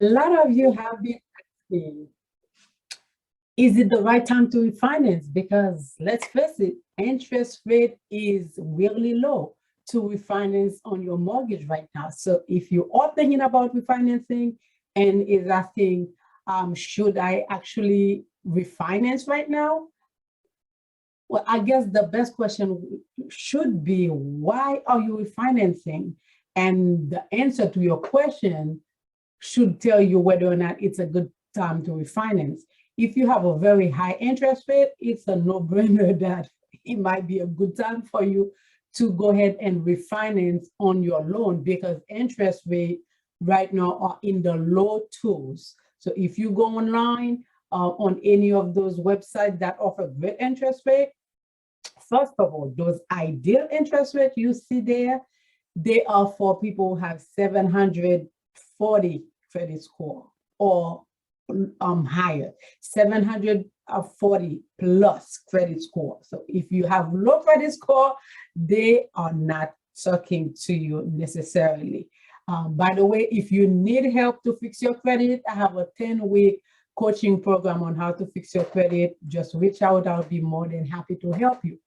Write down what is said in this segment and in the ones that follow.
A lot of you have been asking, is it the right time to refinance? Because let's face it, interest rate is really low to refinance on your mortgage right now. So if you are thinking about refinancing and is asking, should I actually refinance right now? Well, I guess the best question should be, why are you refinancing? And the answer to your question should tell you whether or not it's a good time to refinance. If you have a very high interest rate, it's a no-brainer that it might be a good time for you to go ahead and refinance on your loan, because interest rate right now are in the low twos. So if you go online on any of those websites that offer great interest rate, first of all, those ideal interest rates you see there, they are for people who have 740 credit score or higher, 740 plus credit score. So if you have low credit score, they are not talking to you necessarily. By the way, if you need help to fix your credit, I have a 10-week coaching program on how to fix your credit. Just reach out. I'll be more than happy to help you.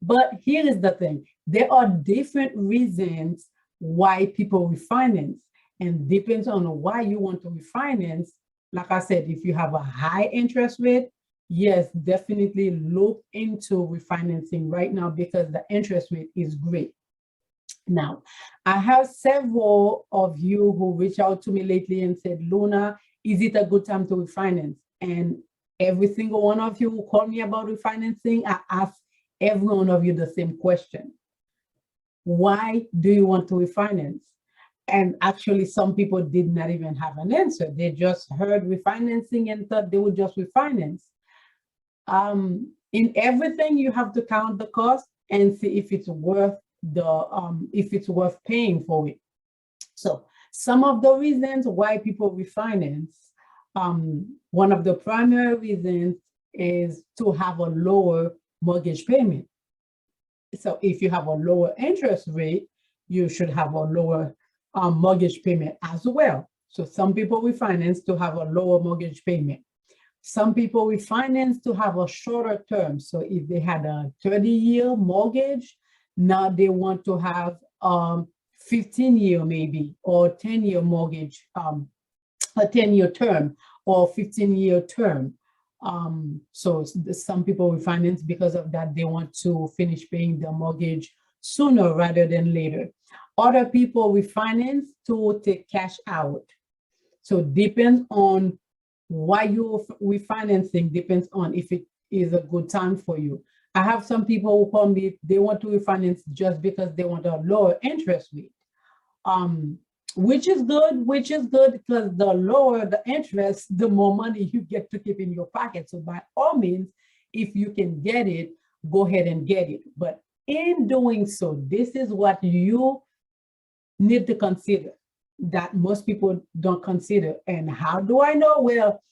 But here is the thing. There are different reasons why people refinance, and depends on why you want to refinance. Like I said, if you have a high interest rate, yes, definitely look into refinancing right now because the interest rate is great. Now, I have several of you who reached out to me lately and said, Luna, is it a good time to refinance? And every single one of you who called me about refinancing, I asked every one of you the same question. Why do you want to refinance? And actually, some people did not even have an answer. They just heard refinancing and thought they would just refinance. In everything, you have to count the cost and see if it's worth paying for it. So some of the reasons why people refinance, one of the primary reasons is to have a lower mortgage payment. So if you have a lower interest rate, you should have a lower mortgage payment as well. So some people refinance to have a lower mortgage payment. Some people refinance to have a shorter term. So if they had a 30-year mortgage, now they want to have 15-year maybe, or 10-year mortgage, a 10-year term or 15-year term. So some people refinance because of that. They want to finish paying their mortgage sooner rather than later. Other people refinance to take cash out. So depends on why you're refinancing, depends on if it is a good time for you. I have some people who call me, they want to refinance just because they want a lower interest rate. Which is good because the lower the interest, the more money you get to keep in your pocket. So by all means, if you can get it, go ahead and get it. But in doing so, this is what you need to consider that most people don't consider. And how do I know? Well,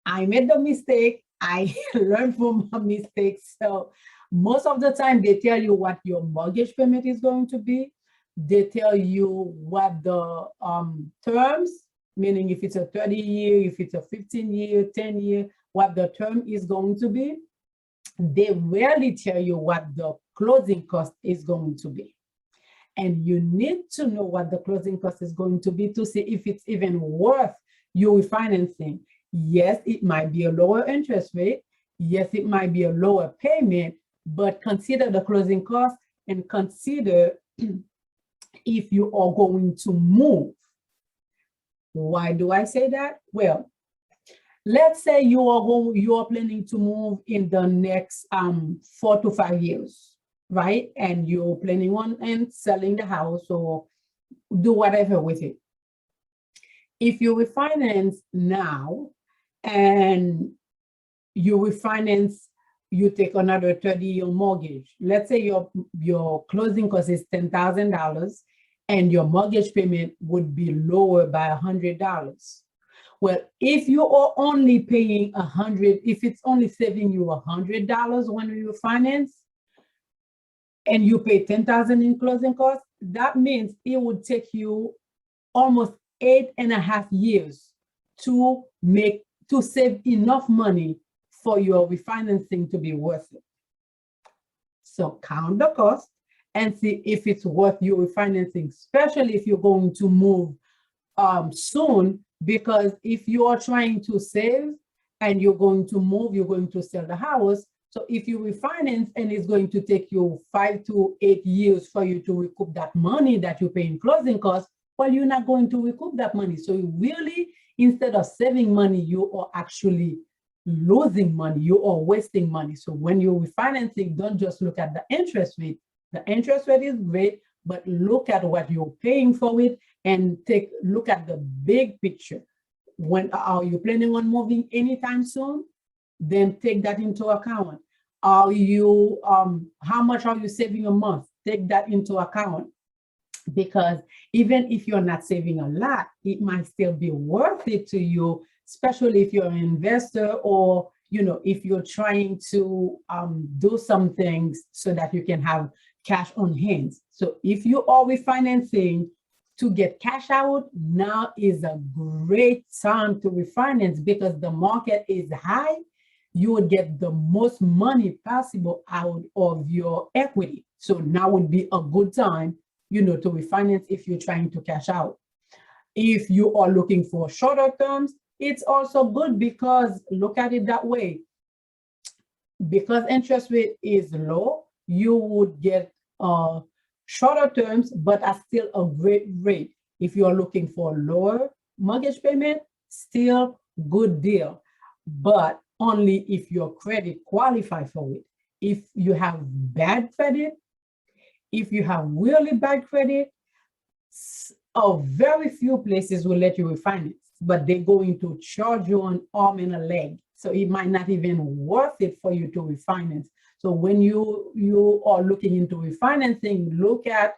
I made the mistake. I learned from my mistakes. So most of the time they tell you what your mortgage payment is going to be. They tell you what the terms, meaning if it's a 30-year, if it's a 15-year, 10-year, what the term is going to be. They rarely tell you what the closing cost is going to be. And you need to know what the closing cost is going to be to see if it's even worth you refinancing. Yes, it might be a lower interest rate. Yes, it might be a lower payment, but consider the closing cost and consider if you are going to move. Why do I say that? Well, let's say you are planning to move in the next 4 to 5 years, right? And you're planning on and selling the house or do whatever with it. If you refinance now and you refinance, you take another 30-year mortgage. Let's say your closing cost is $10,000 and your mortgage payment would be lower by $100. Well, if you are only paying $100, if it's only saving you $100 when you refinance, and you pay $10,000 in closing costs, that means it would take you almost 8.5 years to save enough money for your refinancing to be worth it. So count the cost and see if it's worth your refinancing, especially if you're going to move soon, because if you are trying to save and you're going to move, you're going to sell the house. So if you refinance and it's going to take you 5 to 8 years for you to recoup that money that you pay in closing costs, well, you're not going to recoup that money. So you really, instead of saving money, you are actually losing money, you are wasting money. So when you're refinancing, don't just look at the interest rate. The interest rate is great, but look at what you're paying for it and look at the big picture. When are you planning on moving anytime soon? Then take that into account. Are you how much are you saving a month? Take that into account, because even if you're not saving a lot, it might still be worth it to you, especially if you're an investor, or if you're trying to do some things so that you can have cash on hand. So if you are refinancing to get cash out, now is a great time to refinance, because the market is high. You would get the most money possible out of your equity. So now would be a good time, to refinance if you're trying to cash out. If you are looking for shorter terms, it's also good, because look at it that way. Because interest rate is low, you would get shorter terms, but at still a great rate. If you are looking for lower mortgage payment, still good deal, but only if your credit qualifies for it. If you have bad credit, if you have really bad credit, very few places will let you refinance, but they're going to charge you an arm and a leg. So it might not even worth it for you to refinance. So when you are looking into refinancing, look at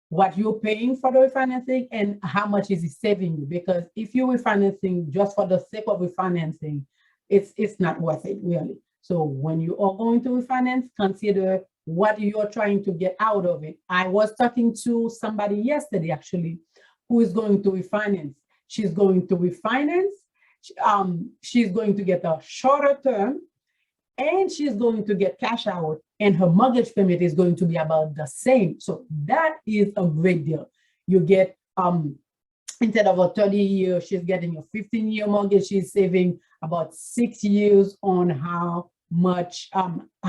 what you're paying for the refinancing and how much is it saving you. Because if you're refinancing just for the sake of refinancing, it's not worth it, really. So when you are going to refinance, consider what you're trying to get out of it. I was talking to somebody yesterday, actually, who is going to refinance. She's going to refinance. She's going to get a shorter term, and she's going to get cash out, and her mortgage payment is going to be about the same. So that is a great deal. You get, instead of a 30-year, she's getting a 15-year mortgage. She's saving about 6 years on how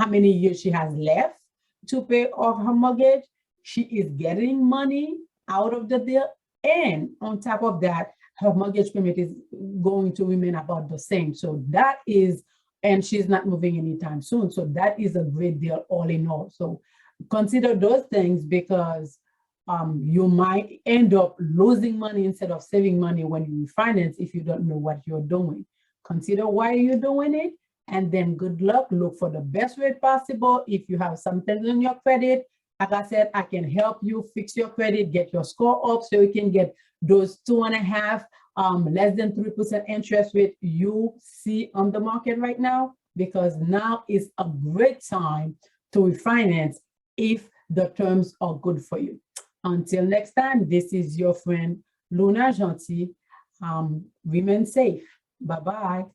many years she has left to pay off her mortgage. She is getting money out of the deal, and on top of that, her mortgage payment is going to remain about the same. So that is, and she's not moving anytime soon. So that is a great deal all in all. So consider those things, because you might end up losing money instead of saving money when you refinance if you don't know what you're doing. Consider why you're doing it, and then good luck. Look for the best rate possible. If you have something on your credit, like I said, I can help you fix your credit, get your score up so you can get those 2.5, less than 3% interest rate you see on the market right now, because now is a great time to refinance if the terms are good for you. Until next time, this is your friend Luna Gentil. Remain safe. Bye-bye.